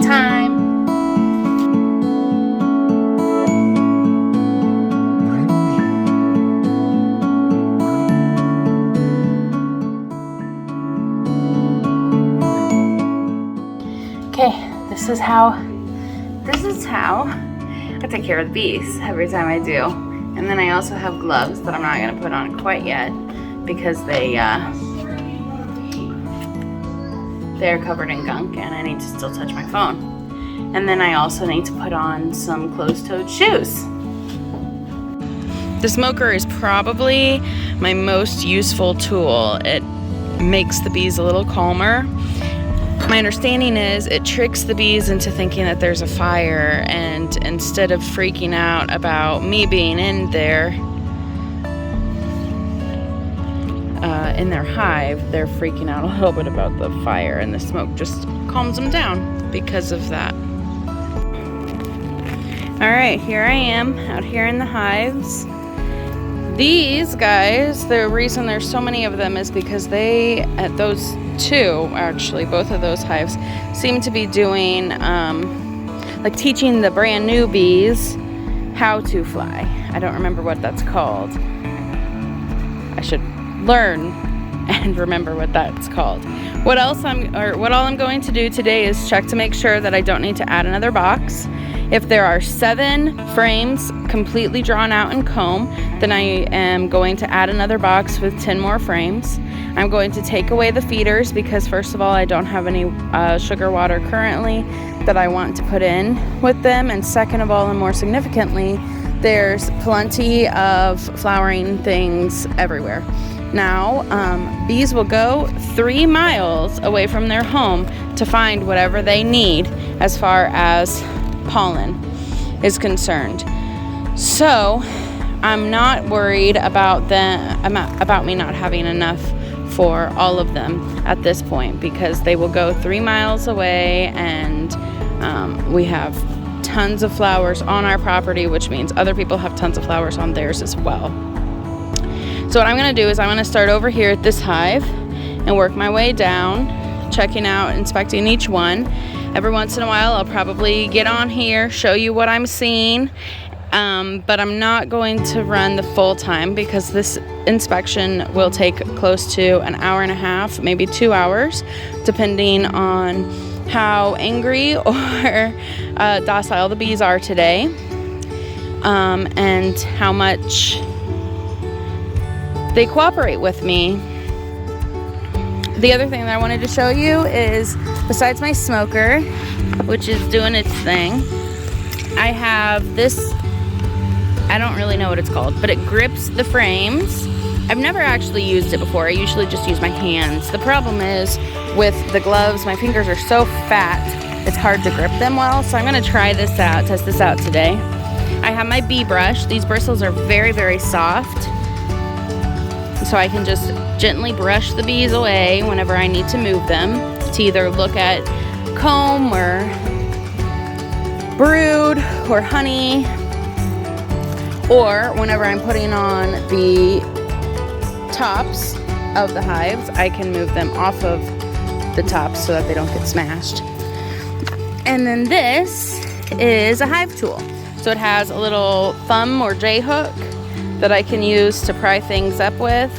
time. Okay, this is how I take care of the bees every time I do. And then I also have gloves that I'm not gonna put on quite yet because they're covered in gunk and I need to still touch my phone. And then I also need to put on some closed-toed shoes. The smoker is probably my most useful tool. It makes the bees a little calmer. My understanding is it tricks the bees into thinking that there's a fire, and instead of freaking out about me being in there, in their hive, they're freaking out a little bit about the fire, and the smoke just calms them down because of that. All right, here I am out here in the hives. These guys, the reason there's so many of them is because those two, actually, both of those hives seem to be doing, like teaching the brand new bees how to fly. I don't remember what that's called. I should learn and remember what that's called. What all I'm going to do today is check to make sure that I don't need to add another box. If there are 7 frames completely drawn out in comb, then I am going to add another box with 10 more frames. I'm going to take away the feeders because first of all, I don't have any sugar water currently that I want to put in with them. And second of all, and more significantly, there's plenty of flowering things everywhere. Now, bees will go 3 miles away from their home to find whatever they need as far as pollen is concerned. So I'm not worried about me not having enough for all of them at this point, because they will go 3 miles away, and we have tons of flowers on our property, which means other people have tons of flowers on theirs as well. So what I'm going to do is I'm going to start over here at this hive and work my way down, checking out, inspecting each one. Every once in a while I'll probably get on here, show you what I'm seeing, but I'm not going to run the full time because this inspection will take close to an hour and a half, maybe 2 hours, depending on how angry or docile the bees are today, and how much they cooperate with me. The other thing that I wanted to show you is, besides my smoker, which is doing its thing, I have this, I don't really know what it's called, but it grips the frames. I've never actually used it before. I usually just use my hands. The problem is with the gloves, my fingers are so fat, it's hard to grip them well. So I'm gonna try this out, test this out today. I have my bee brush. These bristles are very, very soft. So I can just gently brush the bees away whenever I need to move them to either look at comb or brood or honey, or whenever I'm putting on the tops of the hives, I can move them off of the tops so that they don't get smashed. And then this is a hive tool. So it has a little thumb or J hook that I can use to pry things up with.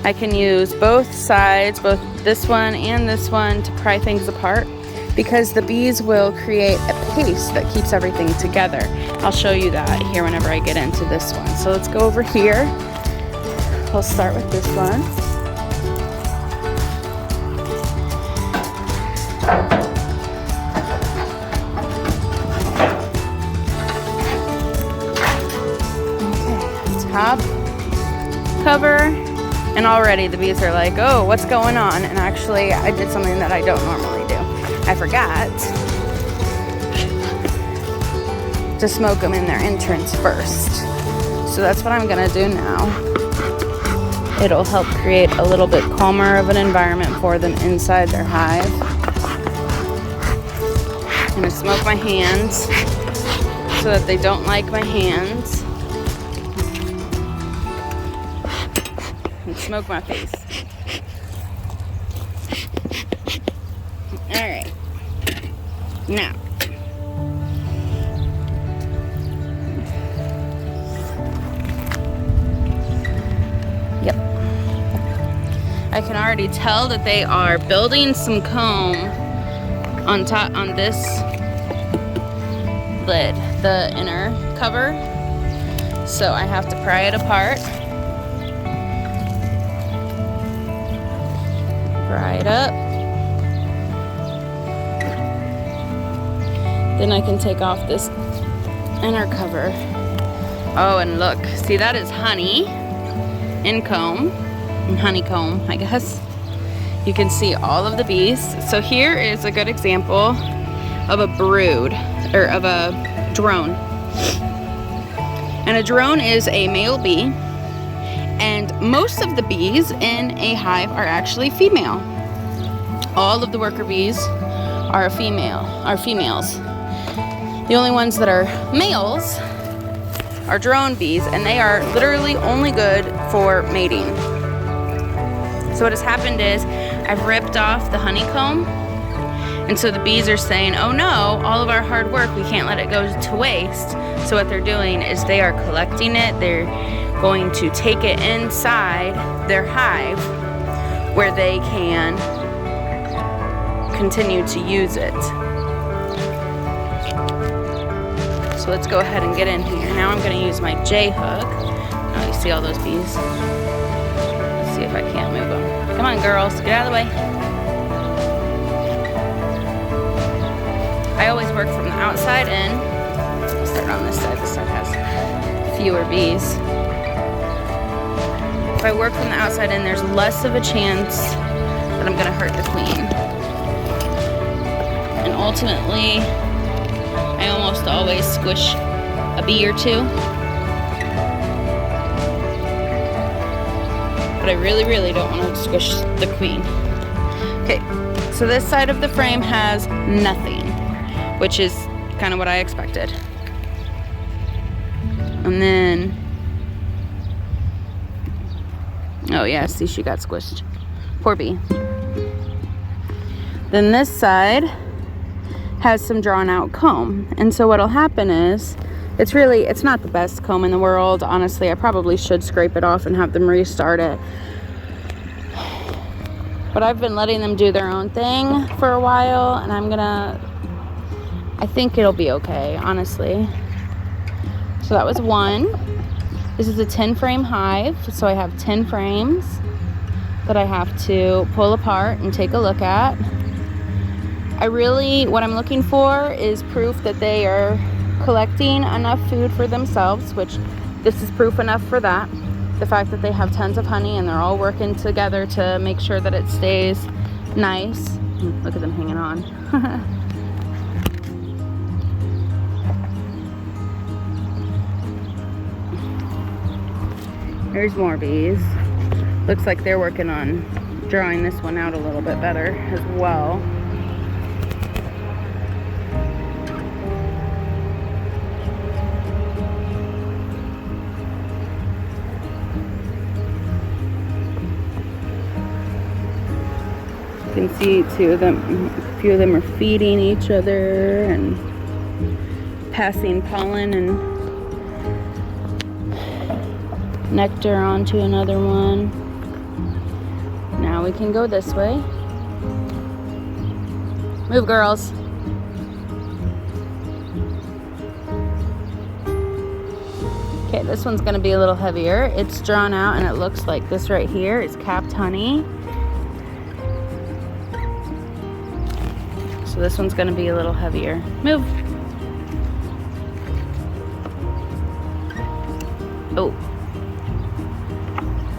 I can use both sides, both this one and this one, to pry things apart, because the bees will create a paste that keeps everything together. I'll show you that here whenever I get into this one. So let's go over here. We'll start with this one. Okay, top cover, and already the bees are like, oh, what's going on? And actually, I did something that I don't normally do. I forgot to smoke them in their entrance first. So that's what I'm gonna do now. It'll help create a little bit calmer of an environment for them inside their hive. I'm gonna smoke my hands so that they don't like my hands. And smoke my face. Alright. Now, I can already tell that they are building some comb on top on this lid, the inner cover. So I have to pry it apart. Pry it up. Then I can take off this inner cover. Oh, and look, see, that is honey in comb, honeycomb, I guess. You can see all of the bees. So here is a good example of a brood, or of a drone. And a drone is a male bee, and most of the bees in a hive are actually female. All of the worker bees are females. The only ones that are males are drone bees, and they are literally only good for mating. So what has happened is I've ripped off the honeycomb, and so the bees are saying, oh no, all of our hard work, we can't let it go to waste. So what they're doing is they are collecting it. They're going to take it inside their hive where they can continue to use it. So let's go ahead and get in here. Now I'm going to use my J hook. Oh, you see all those bees? Let's see if I can't move them. Come on, girls, get out of the way. I always work from the outside in. I'll start on this side. This side has fewer bees. If I work from the outside in, there's less of a chance that I'm going to hurt the queen. And ultimately, I almost always squish a bee or two. But I really don't want to squish the queen. Okay, so this side of the frame has nothing, which is kind of what I expected. And then, oh yeah, see, she got squished. Poor bee. Then this side has some drawn out comb. And so what'll happen is, it's not the best comb in the world. Honestly, I probably should scrape it off and have them restart it. But I've been letting them do their own thing for a while, and I think it'll be okay, honestly. So that was one. This is a 10 frame hive, so I have 10 frames that I have to pull apart and take a look at. What I'm looking for is proof that they are collecting enough food for themselves, which this is proof enough for that. The fact that they have tons of honey and they're all working together to make sure that it stays nice. Look at them hanging on. There's more bees. Looks like they're working on drawing this one out a little bit better as well. You can see a few of them are feeding each other and passing pollen and nectar onto another one. Now we can go this way. Move, girls. Okay, this one's gonna be a little heavier. It's drawn out and it looks like this right here is capped honey. So this one's gonna be a little heavier. Move. Oh.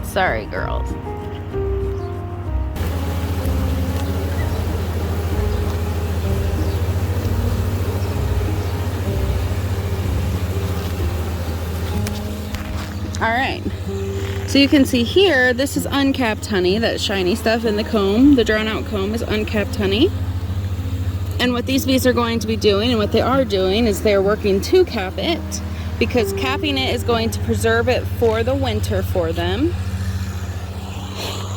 Sorry, girls. All right. So you can see here, this is uncapped honey, that shiny stuff in the comb. The drawn out comb is uncapped honey. And what these bees are going to be doing, and what they are doing, is they're working to cap it, because capping it is going to preserve it for the winter for them.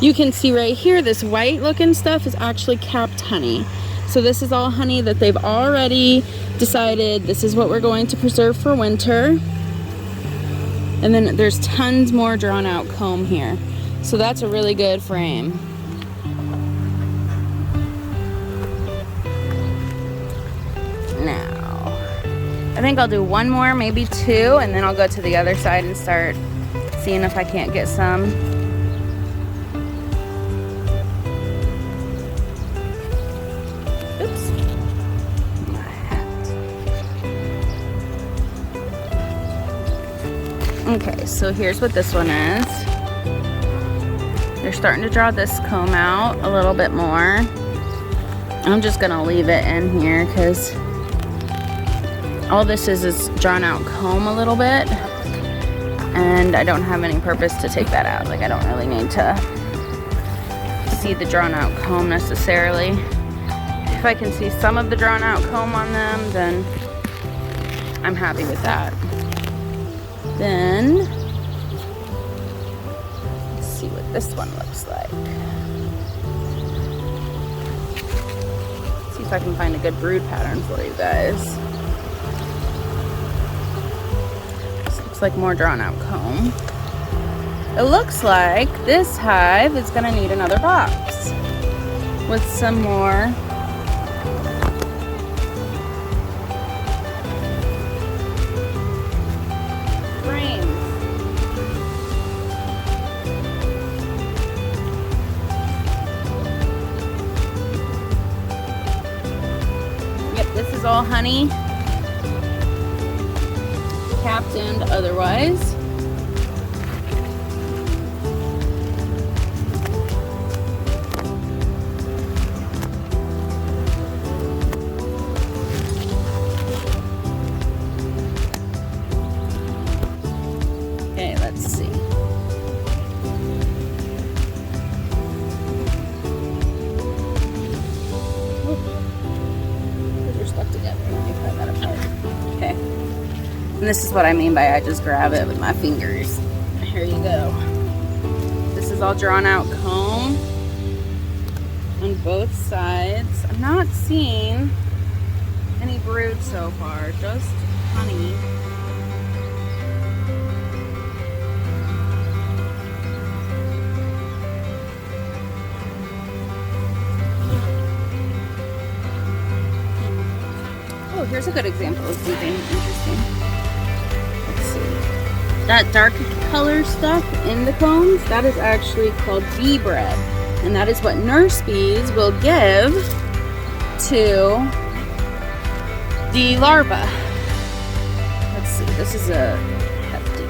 You can see right here, this white looking stuff is actually capped honey. So this is all honey that they've already decided this is what we're going to preserve for winter. And then there's tons more drawn out comb here. So that's a really good frame. I think I'll do one more, maybe two, and then I'll go to the other side and start seeing if I can't get some. Oops. My hat. Okay, so here's what this one is. They're starting to draw this comb out a little bit more. I'm just gonna leave it in here because all this is drawn out comb a little bit, and I don't have any purpose to take that out. Like, I don't really need to see the drawn out comb necessarily. If I can see some of the drawn out comb on them, then I'm happy with that. Then, let's see what this one looks like. See if I can find a good brood pattern for you guys. Like more drawn out comb. It looks like this hive is gonna need another box with some more frames. Yep, this is all honey. Capped and otherwise. Okay, let's see. They're stuck together. Let me pry that apart. Okay. And this is what I mean by I just grab it with my fingers. Here you go. This is all drawn out comb on both sides. I'm not seeing any brood so far, just honey. Oh, here's a good example of something interesting. That dark color stuff in the combs, that is actually called bee bread. And that is what nurse bees will give to the larva. Let's see, this is a hefty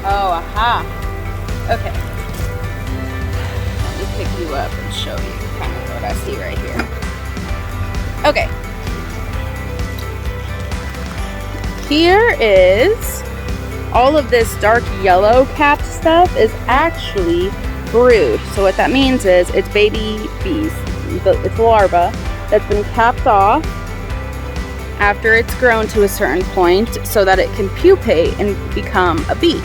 Oh, aha. Okay. Let me pick you up and show you kind of what I see right here. Okay. Here is all of this dark yellow capped stuff is actually brood. So what that means is it's baby bees. It's larva that's been capped off after it's grown to a certain point so that it can pupate and become a bee.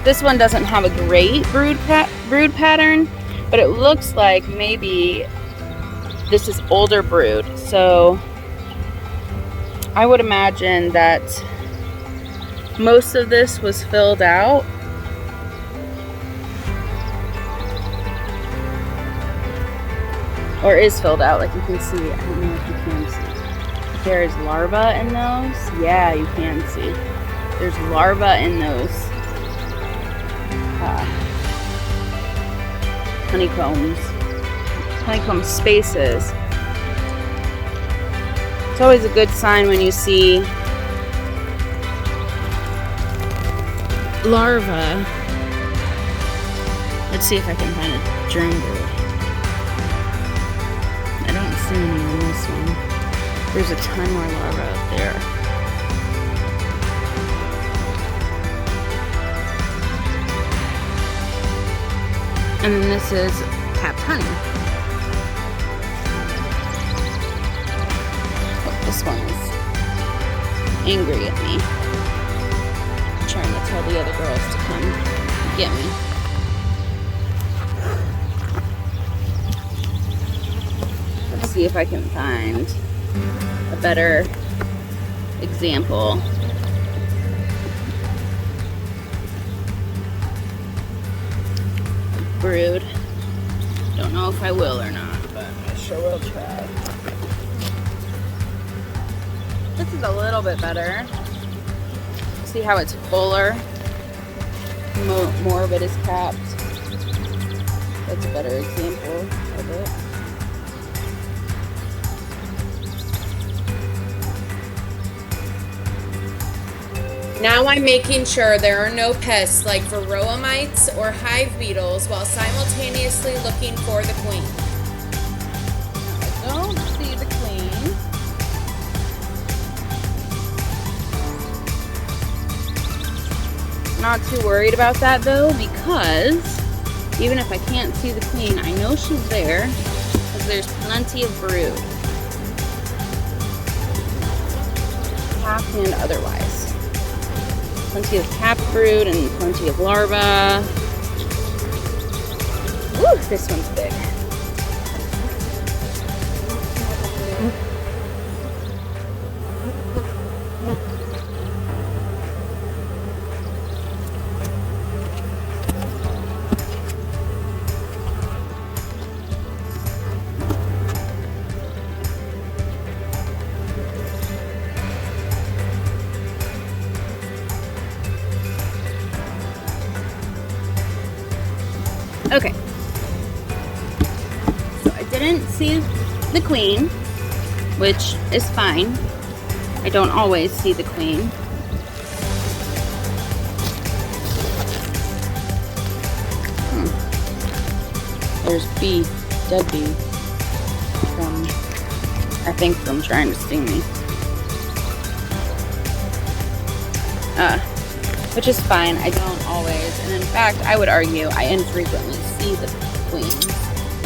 This one doesn't have a great brood pattern, but it looks like maybe this is older brood, so I would imagine that most of this was filled out. Or is filled out, like you can see. I don't know if you can see. There's larvae in those. Yeah, you can see. There's larvae in those honeycomb spaces. It's always a good sign when you see larvae. Let's see if I can find a drone bird. I don't see any on this one. There's a ton more larvae up there. And then this is capped honey. Oh, this one is angry at me. I'm trying to tell the other girls to come get me. Let's see if I can find a better example. brood. Don't know if I will or not, but I sure will try. This is a little bit better. See how it's fuller? More of it is capped. That's a better example of it. Now I'm making sure there are no pests like varroa mites or hive beetles while simultaneously looking for the queen. I don't see the queen. Not too worried about that though, because even if I can't see the queen, I know she's there because there's plenty of brood. Capped and otherwise. Plenty of capped brood and plenty of larvae. Woo, this one's big. Okay, so I didn't see the queen, which is fine. I don't always see the queen. There's bee, dead bee, I think from trying to sting me. Which is fine, I don't always, and in fact, I would argue I infrequently see the queens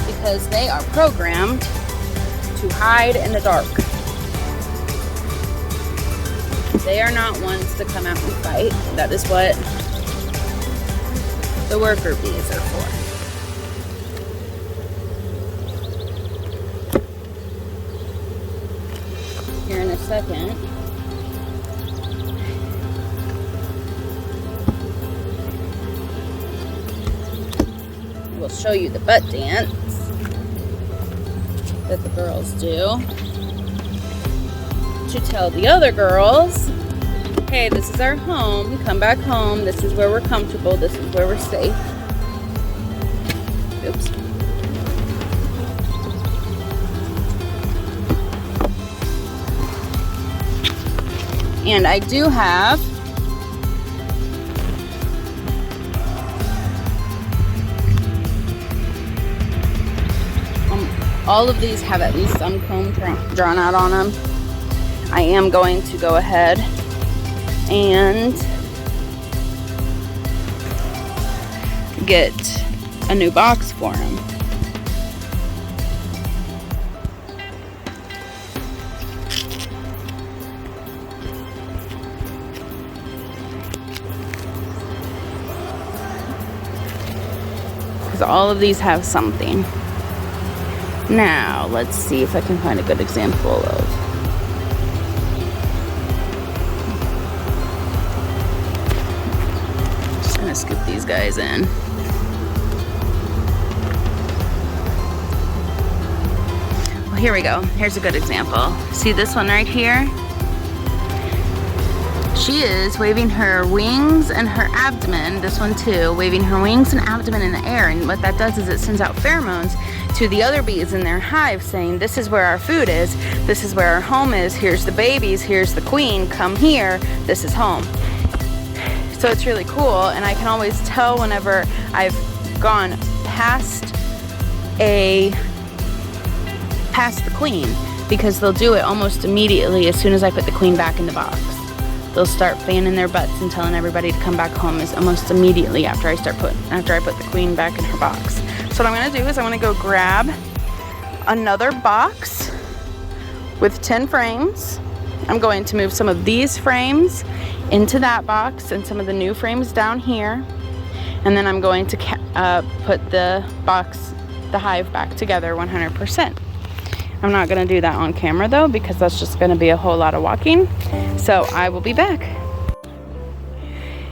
because they are programmed to hide in the dark. They are not ones to come out and fight. That is what the worker bees are for. Here in a second, we'll show you the butt dance that the girls do to tell the other girls, hey, this is our home, come back home, this is where we're comfortable, this is where we're safe. Oops. And I do have all of these have at least some comb drawn out on them. I am going to go ahead and get a new box for them. Because all of these have something. Now, let's see if I can find a good example of. Just gonna scoop these guys in. Well, here we go. Here's a good example. See this one right here? She is waving her wings and her abdomen, this one too, waving her wings and abdomen in the air, and what that does is it sends out pheromones to the other bees in their hive saying, this is where our food is, this is where our home is, here's the babies, here's the queen, come here, this is home. So it's really cool, and I can always tell whenever I've gone past the queen, because they'll do it almost immediately as soon as I put the queen back in the box. They'll start fanning their butts and telling everybody to come back home is almost immediately after I put the queen back in her box. So what I'm gonna do is I'm gonna go grab another box with 10 frames. I'm going to move some of these frames into that box and some of the new frames down here. And then I'm going to put the hive back together 100%. I'm not gonna do that on camera though, because that's just gonna be a whole lot of walking. So I will be back.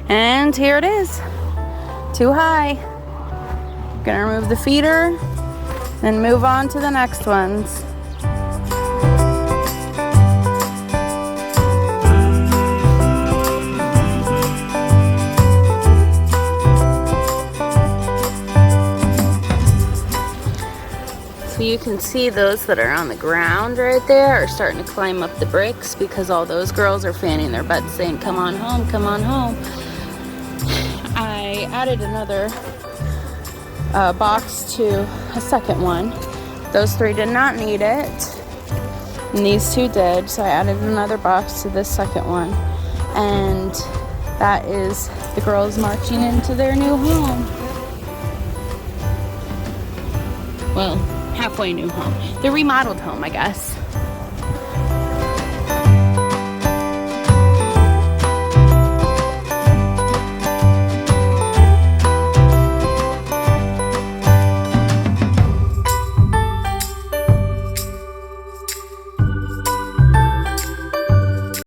And here it is, too high. Gonna remove the feeder and move on to the next ones. So you can see those that are on the ground right there are starting to climb up the bricks because all those girls are fanning their butts saying, come on home, come on home. I added another box to a second one. Those 3 did not need it, and these 2 did, so I added another box to this second one. And that is the girls marching into their new home. Well, halfway new home. The remodeled home, I guess.